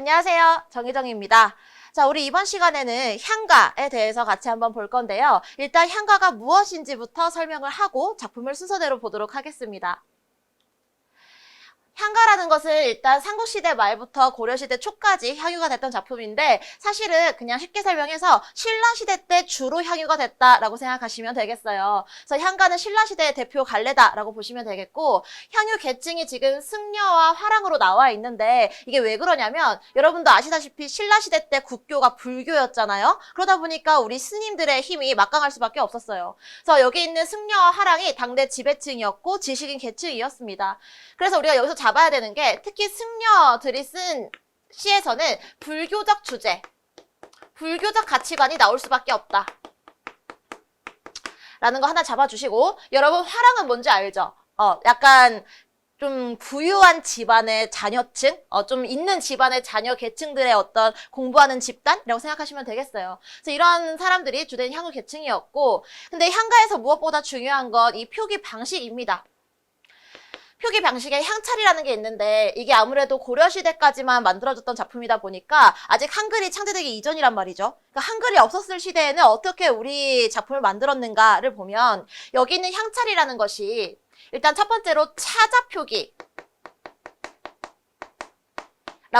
안녕하세요. 정희정입니다. 자, 우리 이번 시간에는 향가에 대해서 같이 한번 볼 건데요. 일단 향가가 무엇인지부터 설명을 하고 작품을 순서대로 보도록 하겠습니다. 향가라는 것은 일단 삼국시대 말부터 고려시대 초까지 향유가 됐던 작품인데 사실은 그냥 쉽게 설명해서 신라시대 때 주로 향유가 됐다라고 생각하시면 되겠어요. 그래서 향가는 신라시대의 대표 갈래다라고 보시면 되겠고 향유 계층이 지금 승려와 화랑으로 나와 있는데 이게 왜 그러냐면 여러분도 아시다시피 신라시대 때 국교가 불교였잖아요. 그러다 보니까 우리 스님들의 힘이 막강할 수밖에 없었어요. 그래서 여기 있는 승려와 화랑이 당대 지배층이었고 지식인 계층이었습니다. 그래서 우리가 여기서 잡아야 되는 게 특히 승려들이 쓴 시에서는 불교적 주제, 불교적 가치관이 나올 수밖에 없다. 라는 거 하나 잡아주시고 여러분 화랑은 뭔지 알죠? 약간 좀 부유한 집안의 자녀층, 좀 있는 집안의 자녀 계층들의 어떤 공부하는 집단이라고 생각하시면 되겠어요. 그래서 이런 사람들이 주된 향후 계층이었고 근데 향가에서 무엇보다 중요한 건 이 표기 방식입니다. 표기 방식에 향찰이라는 게 있는데 이게 아무래도 고려시대까지만 만들어졌던 작품이다 보니까 아직 한글이 창제되기 이전이란 말이죠. 그러니까 한글이 없었을 시대에는 어떻게 우리 작품을 만들었는가를 보면 여기 있는 향찰이라는 것이 일단 첫 번째로 차자 표기라고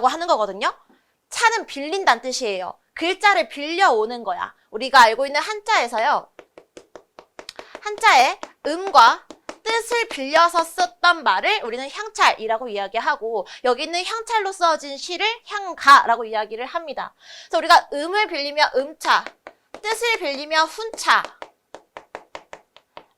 하는 거거든요. 차는 빌린다는 뜻이에요. 글자를 빌려오는 거야. 우리가 알고 있는 한자에서요. 한자에 음과 뜻을 빌려서 썼던 말을 우리는 향찰이라고 이야기하고 여기 있는 향찰로 써진 시를 향가라고 이야기를 합니다. 그래서 우리가 음을 빌리며 음차, 뜻을 빌리며 훈차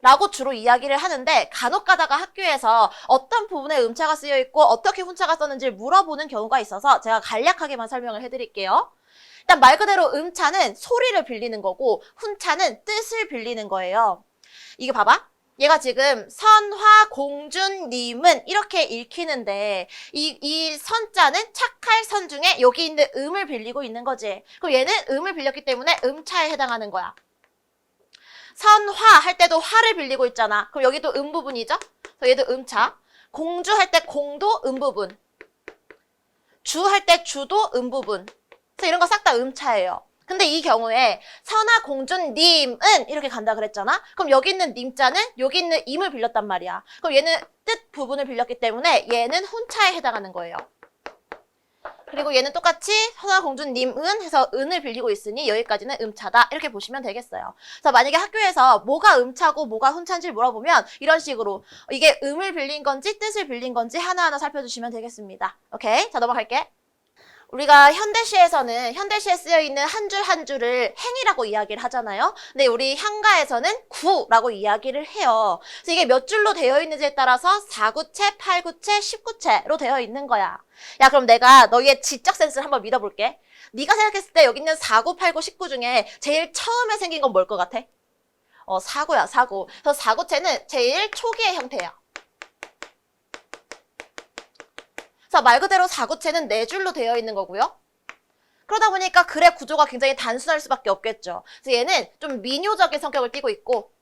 라고 주로 이야기를 하는데 간혹 가다가 학교에서 어떤 부분에 음차가 쓰여 있고 어떻게 훈차가 썼는지 물어보는 경우가 있어서 제가 간략하게만 설명을 해드릴게요. 일단 말 그대로 음차는 소리를 빌리는 거고 훈차는 뜻을 빌리는 거예요. 이게 봐봐. 얘가 지금 선화공준님은 이렇게 읽히는데 이 선자는 착할 선 중에 여기 있는 음을 빌리고 있는 거지. 그럼 얘는 음을 빌렸기 때문에 음차에 해당하는 거야. 선화 할 때도 화를 빌리고 있잖아. 그럼 여기도 음 부분이죠? 그래서 얘도 음차. 공주 할 때 공도 음 부분. 주 할 때 주도 음 부분. 그래서 이런 거 싹 다 음차예요. 근데 이 경우에 선화공준님은 이렇게 간다 그랬잖아? 그럼 여기 있는 님자는 여기 있는 임을 빌렸단 말이야. 그럼 얘는 뜻 부분을 빌렸기 때문에 얘는 훈차에 해당하는 거예요. 그리고 얘는 똑같이 선화공준님은 해서 은을 빌리고 있으니 여기까지는 음차다. 이렇게 보시면 되겠어요. 그래서 만약에 학교에서 뭐가 음차고 뭐가 훈차인지 물어보면 이런 식으로 이게 음을 빌린 건지 뜻을 빌린 건지 하나하나 살펴주시면 되겠습니다. 오케이? 자, 넘어갈게. 우리가 현대시에서는 현대시에 쓰여있는 한 줄 한 줄을 행이라고 이야기를 하잖아요. 근데 우리 향가에서는 구라고 이야기를 해요. 그래서 이게 몇 줄로 되어 있는지에 따라서 4구체, 8구체, 10구체로 되어 있는 거야. 야, 그럼 내가 너희의 지적 센스를 한번 믿어볼게. 네가 생각했을 때 여기 있는 4구, 8구, 10구 중에 제일 처음에 생긴 건 뭘 것 같아? 사구야, 사구. 그래서 4구체는 제일 초기의 형태야. 말 그대로 4구체는 4줄로 되어 있는 거고요. 그러다 보니까 글의 구조가 굉장히 단순할 수밖에 없겠죠. 그래서 얘는 좀 민요적인 성격을 띠고 있고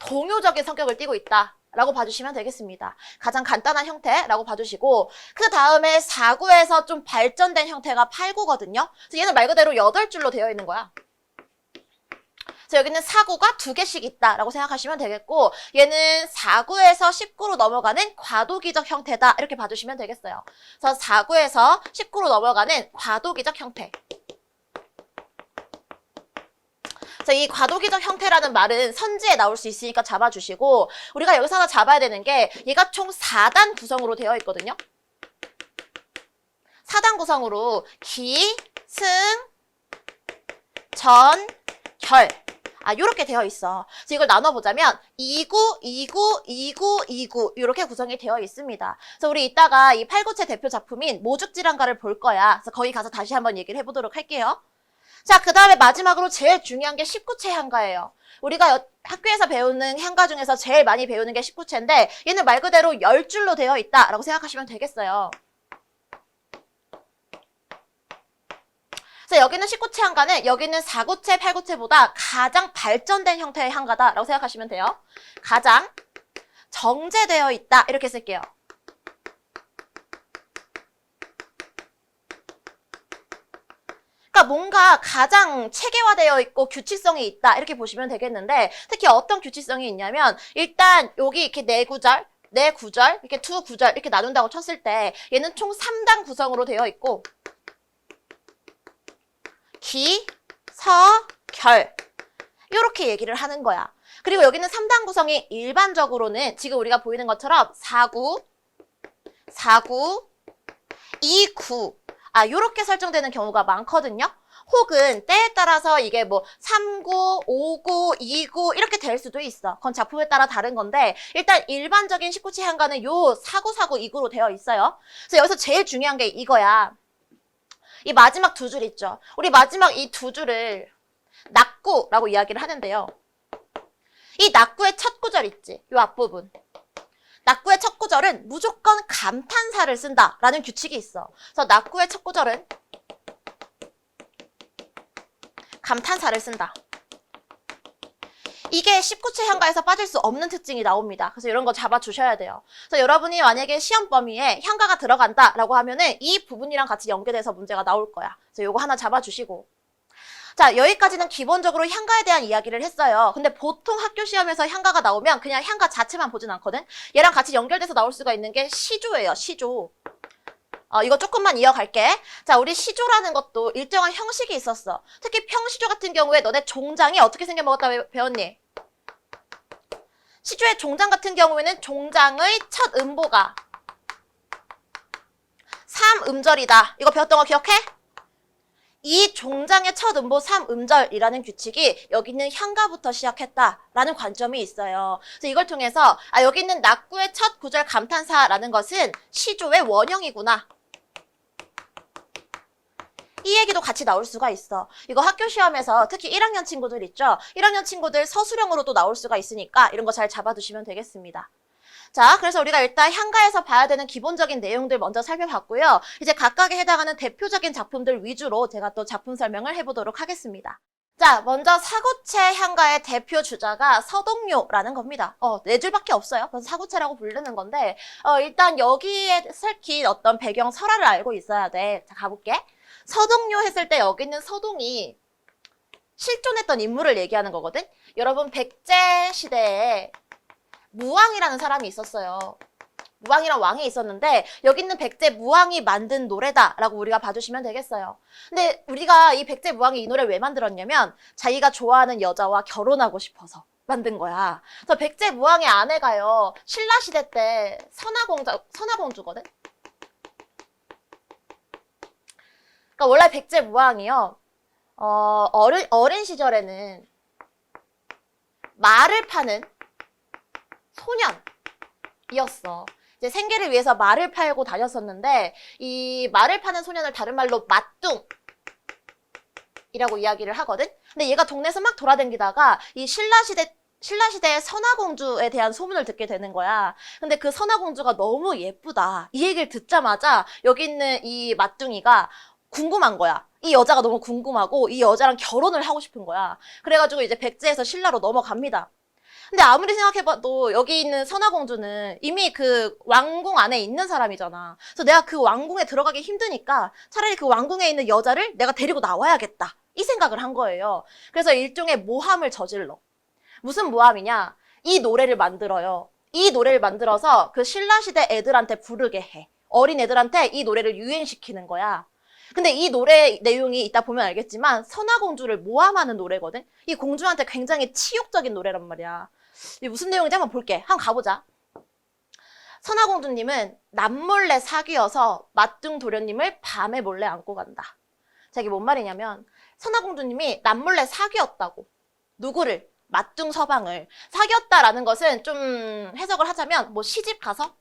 동요적인 성격을 띠고 있다라고 봐주시면 되겠습니다. 가장 간단한 형태라고 봐주시고 그 다음에 4구에서 좀 발전된 형태가 8구거든요. 그래서 얘는 말 그대로 8줄로 되어 있는 거야. 그래서 여기는 4구가 2개씩 있다라고 생각하시면 되겠고 얘는 4구에서 10구로 넘어가는 과도기적 형태다 이렇게 봐주시면 되겠어요. 그래서 4구에서 10구로 넘어가는 과도기적 형태. 그래서 이 과도기적 형태라는 말은 선지에 나올 수 있으니까 잡아주시고 우리가 여기서 하나 잡아야 되는 게 얘가 총 4단 구성으로 되어 있거든요. 4단 구성으로 기, 승, 전, 결 요렇게 되어 있어. 그래서 이걸 나눠보자면 2구, 2구, 2구, 2구 이렇게 구성이 되어 있습니다. 그래서 우리 이따가 이 8구체 대표 작품인 모죽질환가를 볼 거야. 그래서 거기 가서 다시 한번 얘기를 해보도록 할게요. 자, 그 다음에 마지막으로 제일 중요한 게 10구체 향가예요. 우리가 학교에서 배우는 향가 중에서 제일 많이 배우는 게 10구체인데 얘는 말 그대로 10줄로 되어 있다라고 생각하시면 되겠어요. 그래서 여기는 10구체 향가는 여기는 4구체, 8구체보다 가장 발전된 형태의 향가다라고 생각하시면 돼요. 가장 정제되어 있다 이렇게 쓸게요. 그러니까 뭔가 가장 체계화되어 있고 규칙성이 있다 이렇게 보시면 되겠는데 특히 어떤 규칙성이 있냐면 일단 여기 이렇게 네 구절 이렇게 두 구절 이렇게 나눈다고 쳤을 때 얘는 총 3단 구성으로 되어 있고 기, 서, 결 이렇게 얘기를 하는 거야. 그리고 여기는 3단 구성이 일반적으로는 지금 우리가 보이는 것처럼 4구, 2구 요렇게 설정되는 경우가 많거든요. 혹은 때에 따라서 이게 뭐 3구, 5구, 2구 이렇게 될 수도 있어. 그건 작품에 따라 다른 건데 일단 일반적인 19치 향가는 요 4구, 2구로 되어 있어요. 그래서 여기서 제일 중요한 게 이거야. 이 마지막 두 줄 있죠. 우리 마지막 이 두 줄을 낙구라고 이야기를 하는데요. 이 낙구의 첫 구절 있지. 요 앞부분. 낙구의 첫 구절은 무조건 감탄사를 쓴다라는 규칙이 있어. 그래서 낙구의 첫 구절은 감탄사를 쓴다. 이게 19체 향가에서 빠질 수 없는 특징이 나옵니다. 그래서 이런 거 잡아주셔야 돼요. 그래서 여러분이 만약에 시험 범위에 향가가 들어간다라고 하면은 이 부분이랑 같이 연계돼서 문제가 나올 거야. 그래서 요거 하나 잡아주시고. 자, 여기까지는 기본적으로 향가에 대한 이야기를 했어요. 근데 보통 학교 시험에서 향가가 나오면 그냥 향가 자체만 보진 않거든? 얘랑 같이 연결돼서 나올 수가 있는 게 시조예요, 시조. 이거 조금만 이어갈게. 자, 우리 시조라는 것도 일정한 형식이 있었어. 특히 평시조 같은 경우에 너네 종장이 어떻게 생겨먹었다 배웠니? 시조의 종장 같은 경우에는 종장의 첫 음보가 3음절이다. 이거 배웠던 거 기억해? 이 종장의 첫 음보 3음절이라는 규칙이 여기 있는 향가부터 시작했다라는 관점이 있어요. 그래서 이걸 통해서 여기 있는 낙구의 첫 구절 감탄사라는 것은 시조의 원형이구나. 이 얘기도 같이 나올 수가 있어. 이거 학교 시험에서 특히 1학년 친구들 있죠? 1학년 친구들 서술형으로도 나올 수가 있으니까 이런 거 잘 잡아두시면 되겠습니다. 자, 그래서 우리가 일단 향가에서 봐야 되는 기본적인 내용들 먼저 살펴봤고요. 이제 각각에 해당하는 대표적인 작품들 위주로 제가 또 작품 설명을 해보도록 하겠습니다. 자, 먼저 사구체 향가의 대표 주자가 서동요라는 겁니다. 네 줄밖에 없어요. 그래서 사구체라고 부르는 건데 일단 여기에 설킨 어떤 배경 설화를 알고 있어야 돼. 자, 가볼게. 서동요 했을 때 여기 있는 서동이 실존했던 인물을 얘기하는 거거든. 여러분 백제 시대에 무왕이라는 사람이 있었어요. 무왕이란 왕이 있었는데 여기 있는 백제 무왕이 만든 노래다라고 우리가 봐주시면 되겠어요. 근데 우리가 이 백제 무왕이 이 노래를 왜 만들었냐면 자기가 좋아하는 여자와 결혼하고 싶어서 만든 거야. 그래서 백제 무왕의 아내가요. 신라시대 때 선화공주거든. 그러니까 원래 백제 무왕이요. 어린 시절에는 말을 파는 소년이었어. 이제 생계를 위해서 말을 팔고 다녔었는데 이 말을 파는 소년을 다른 말로 마뚱이라고 이야기를 하거든. 근데 얘가 동네에서 막 돌아다니다가 이 신라시대의 선화공주에 대한 소문을 듣게 되는 거야. 근데 그 선화공주가 너무 예쁘다. 이 얘기를 듣자마자 여기 있는 이 마뚱이가 궁금한 거야. 이 여자가 너무 궁금하고 이 여자랑 결혼을 하고 싶은 거야. 그래가지고 이제 백제에서 신라로 넘어갑니다. 근데 아무리 생각해봐도 여기 있는 선화공주는 이미 그 왕궁 안에 있는 사람이잖아. 그래서 내가 그 왕궁에 들어가기 힘드니까 차라리 그 왕궁에 있는 여자를 내가 데리고 나와야겠다. 이 생각을 한 거예요. 그래서 일종의 모함을 저질러. 무슨 모함이냐? 이 노래를 만들어요. 이 노래를 만들어서 그 신라시대 애들한테 부르게 해. 어린 애들한테 이 노래를 유행시키는 거야. 근데 이 노래 내용이 이따 보면 알겠지만 선화공주를 모함하는 노래거든? 이 공주한테 굉장히 치욕적인 노래란 말이야. 이게 무슨 내용인지 한번 볼게. 한번 가보자. 선화공주님은 남몰래 사귀어서 마뚱 도련님을 밤에 몰래 안고 간다. 자, 이게 뭔 말이냐면 선화공주님이 남몰래 사귀었다고. 누구를? 마뚱 서방을. 사귀었다라는 것은 좀 해석을 하자면 뭐 시집 가서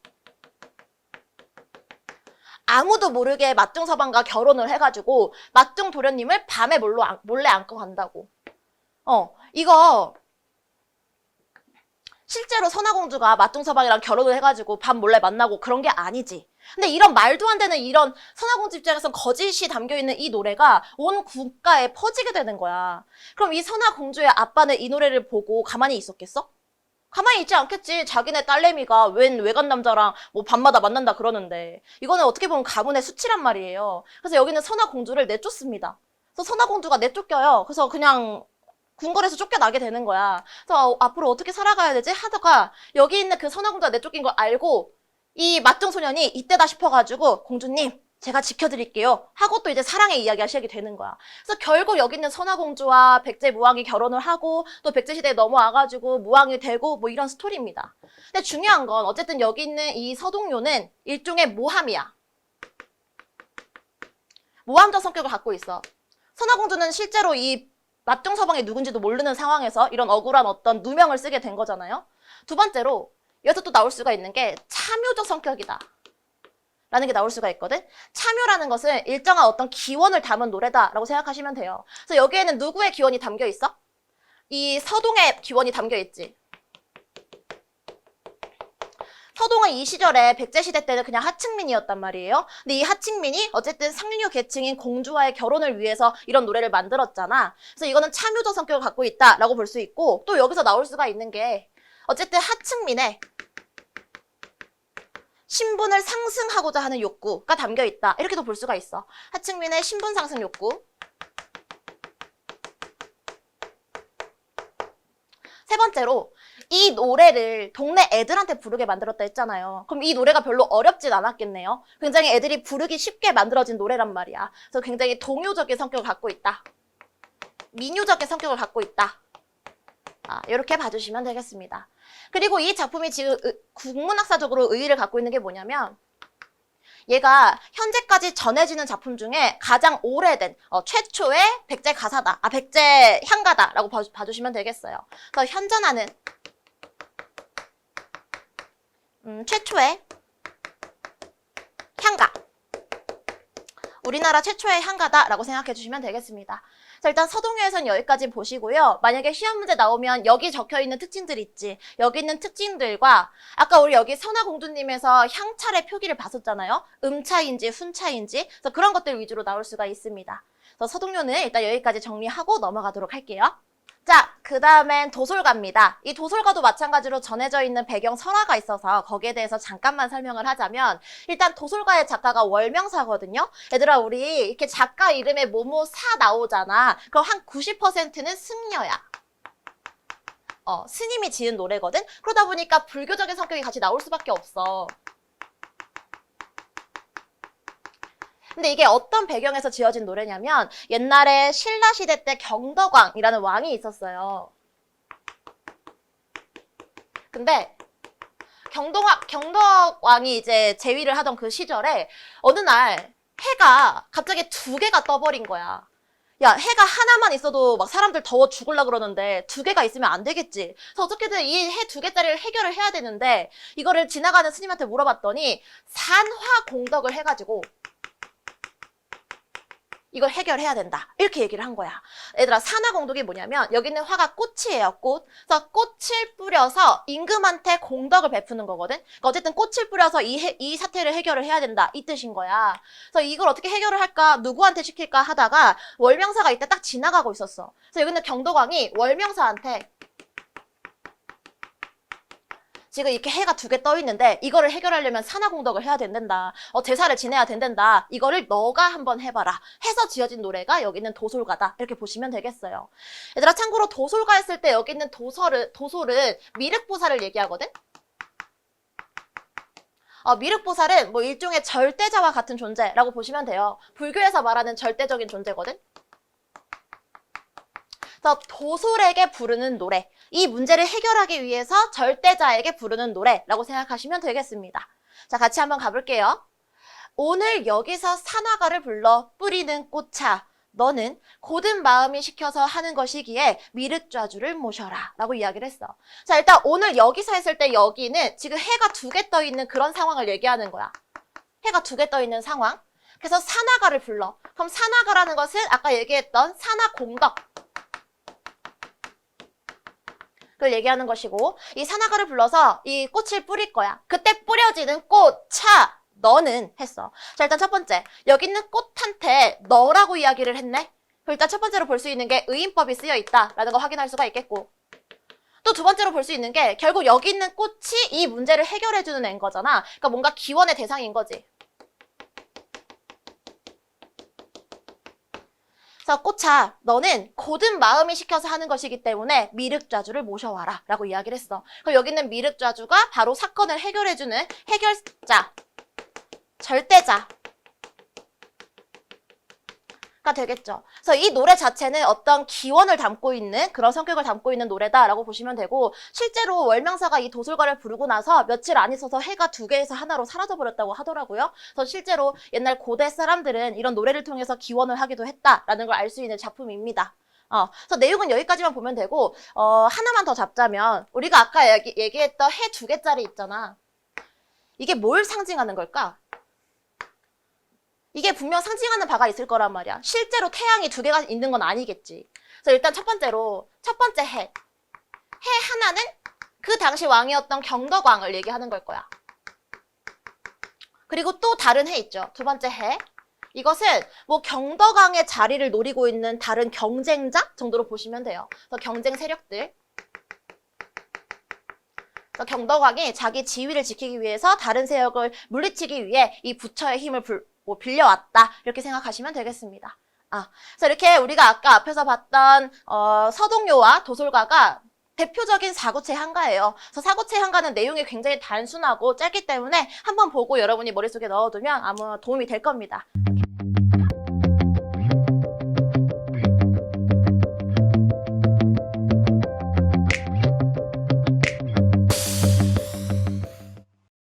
아무도 모르게 마뚱 서방과 결혼을 해가지고 마뚱 도련님을 밤에 몰래 안고 간다고. 이거 실제로 선화공주가 마뚱 서방이랑 결혼을 해가지고 밤 몰래 만나고 그런 게 아니지. 근데 이런 말도 안 되는 이런 선화공주 입장에선 거짓이 담겨있는 이 노래가 온 국가에 퍼지게 되는 거야. 그럼 이 선화공주의 아빠는 이 노래를 보고 가만히 있었겠어? 가만히 있지 않겠지. 자기네 딸내미가 웬 외간 남자랑 뭐 밤마다 만난다 그러는데. 이거는 어떻게 보면 가문의 수치란 말이에요. 그래서 여기는 선화공주를 내쫓습니다. 그래서 선화공주가 내쫓겨요. 그래서 그냥 궁궐에서 쫓겨나게 되는 거야. 그래서 앞으로 어떻게 살아가야 되지? 하다가 여기 있는 그 선화공주가 내쫓긴 걸 알고 이 맞정소년이 이때다 싶어가지고 공주님 제가 지켜드릴게요 하고 또 이제 사랑의 이야기가 시작이 되는 거야. 그래서 결국 여기 있는 선화공주와 백제무왕이 결혼을 하고 또 백제시대에 넘어와가지고 무왕이 되고 뭐 이런 스토리입니다. 근데 중요한 건 어쨌든 여기 있는 이 서동요는 일종의 모함이야. 모함적 성격을 갖고 있어. 선화공주는 실제로 이 맞정서방이 누군지도 모르는 상황에서 이런 억울한 어떤 누명을 쓰게 된 거잖아요. 두 번째로 여기서 또 나올 수가 있는 게 참요적 성격이다 라는 게 나올 수가 있거든. 참요라는 것은 일정한 어떤 기원을 담은 노래다라고 생각하시면 돼요. 그래서 여기에는 누구의 기원이 담겨 있어? 이 서동의 기원이 담겨 있지. 서동은 이 시절에 백제시대 때는 그냥 하층민이었단 말이에요. 근데 이 하층민이 어쨌든 상류 계층인 공주와의 결혼을 위해서 이런 노래를 만들었잖아. 그래서 이거는 참요적 성격을 갖고 있다라고 볼 수 있고, 또 여기서 나올 수가 있는 게 어쨌든 하층민의 신분을 상승하고자 하는 욕구가 담겨 있다. 이렇게도 볼 수가 있어. 하층민의 신분 상승 욕구. 세 번째로 이 노래를 동네 애들한테 부르게 만들었다 했잖아요. 그럼 이 노래가 별로 어렵진 않았겠네요. 굉장히 애들이 부르기 쉽게 만들어진 노래란 말이야. 그래서 굉장히 동요적인 성격을 갖고 있다. 민요적인 성격을 갖고 있다. 이렇게 봐주시면 되겠습니다. 그리고 이 작품이 지금 국문학사적으로 의의를 갖고 있는 게 뭐냐면 얘가 현재까지 전해지는 작품 중에 가장 오래된 최초의 백제 가사다. 백제 향가다라고 봐주시면 되겠어요. 그래서 현존하는 최초의 향가. 우리나라 최초의 향가다라고 생각해 주시면 되겠습니다. 자, 일단 서동요에서는 여기까지 보시고요. 만약에 시험 문제 나오면 여기 적혀있는 특징들 있지. 여기 있는 특징들과 아까 우리 여기 선화공주님에서 향찰의 표기를 봤었잖아요. 음차인지 훈차인지. 그래서 그런 것들 위주로 나올 수가 있습니다. 그래서 서동요는 일단 여기까지 정리하고 넘어가도록 할게요. 자, 그 다음엔 도솔가입니다. 이 도솔가도 마찬가지로 전해져 있는 배경 설화가 있어서 거기에 대해서 잠깐만 설명을 하자면 일단 도솔가의 작가가 월명사거든요. 얘들아 우리 이렇게 작가 이름에 뭐뭐사 나오잖아. 그럼 한 90%는 승려야. 스님이 지은 노래거든. 그러다 보니까 불교적인 성격이 같이 나올 수밖에 없어. 근데 이게 어떤 배경에서 지어진 노래냐면 옛날에 신라시대 때 경덕왕이라는 왕이 있었어요. 근데 경덕왕이 이제 재위를 하던 그 시절에 어느 날 해가 갑자기 2개가 떠버린 거야. 야, 해가 하나만 있어도 막 사람들 더워 죽으려고 그러는데 2개가 있으면 안 되겠지. 그래서 어떻게든 이 해 2개짜리를 해결을 해야 되는데 이거를 지나가는 스님한테 물어봤더니 산화공덕을 해가지고 이걸 해결해야 된다. 이렇게 얘기를 한 거야. 얘들아, 산화공덕이 뭐냐면 여기 있는 화가 꽃이에요. 꽃. 그래서 꽃을 뿌려서 임금한테 공덕을 베푸는 거거든. 그러니까 어쨌든 꽃을 뿌려서 이 사태를 해결을 해야 된다. 이 뜻인 거야. 그래서 이걸 어떻게 해결을 할까? 누구한테 시킬까 하다가 월명사가 이때 딱 지나가고 있었어. 그래서 여기 있는 경덕왕이 월명사한테 지금 이렇게 해가 2개 떠 있는데 이거를 해결하려면 산화공덕을 해야 된단다. 제사를 지내야 된단다. 이거를 너가 한번 해봐라. 해서 지어진 노래가 여기 있는 도솔가다. 이렇게 보시면 되겠어요. 얘들아 참고로 도솔가 했을 때 여기 있는 도솔은 미륵보살을 얘기하거든. 미륵보살은 뭐 일종의 절대자와 같은 존재라고 보시면 돼요. 불교에서 말하는 절대적인 존재거든. 그래서 도솔에게 부르는 노래, 이 문제를 해결하기 위해서 절대자에게 부르는 노래라고 생각하시면 되겠습니다. 자, 같이 한번 가볼게요. 오늘 여기서 산화가를 불러 뿌리는 꽃차, 너는 고든 마음이 시켜서 하는 것이기에 미륵좌주를 모셔라 라고 이야기를 했어. 자, 일단 오늘 여기서 했을 때 여기는 지금 해가 2개 떠 있는 그런 상황을 얘기하는 거야. 해가 2개 떠 있는 상황. 그래서 산화가를 불러. 그럼 산화가라는 것은 아까 얘기했던 산화공덕, 그걸 얘기하는 것이고, 이 산화가를 불러서 이 꽃을 뿌릴 거야. 그때 뿌려지는 꽃차, 너는 했어. 자, 일단 첫 번째, 여기 있는 꽃한테 너라고 이야기를 했네. 일단 첫 번째로 볼 수 있는 게 의인법이 쓰여 있다라는 거 확인할 수가 있겠고, 또 두 번째로 볼 수 있는 게 결국 여기 있는 꽃이 이 문제를 해결해주는 애인 거잖아. 그러니까 뭔가 기원의 대상인 거지. 그래서 꽃차, 너는 고든 마음이 시켜서 하는 것이기 때문에 미륵좌주를 모셔와라 라고 이야기를 했어. 그럼 여기는 미륵좌주가 바로 사건을 해결해주는 해결자, 절대자 가 되겠죠. 그래서 이 노래 자체는 어떤 기원을 담고 있는 그런 성격을 담고 있는 노래다라고 보시면 되고, 실제로 월명사가 이 도솔가를 부르고 나서 며칠 안 있어서 해가 2개에서 하나로 사라져버렸다고 하더라고요. 그래서 실제로 옛날 고대 사람들은 이런 노래를 통해서 기원을 하기도 했다라는 걸 알 수 있는 작품입니다. 그래서 내용은 여기까지만 보면 되고, 하나만 더 잡자면 우리가 아까 얘기했던 해 2개짜리 있잖아. 이게 뭘 상징하는 걸까? 이게 분명 상징하는 바가 있을 거란 말이야. 실제로 태양이 2개가 있는 건 아니겠지. 그래서 일단 첫 번째 해. 해 하나는 그 당시 왕이었던 경덕왕을 얘기하는 걸 거야. 그리고 또 다른 해 있죠. 두 번째 해. 이것은 뭐 경덕왕의 자리를 노리고 있는 다른 경쟁자 정도로 보시면 돼요. 그래서 경쟁 세력들. 그래서 경덕왕이 자기 지위를 지키기 위해서 다른 세력을 물리치기 위해 이 부처의 힘을 빌려왔다. 이렇게 생각하시면 되겠습니다. 그래서 이렇게 우리가 아까 앞에서 봤던 서동요와 도솔가가 대표적인 사고체 한가예요. 그래서 사고체 한가는 내용이 굉장히 단순하고 짧기 때문에 한번 보고 여러분이 머릿속에 넣어두면 아마 도움이 될 겁니다.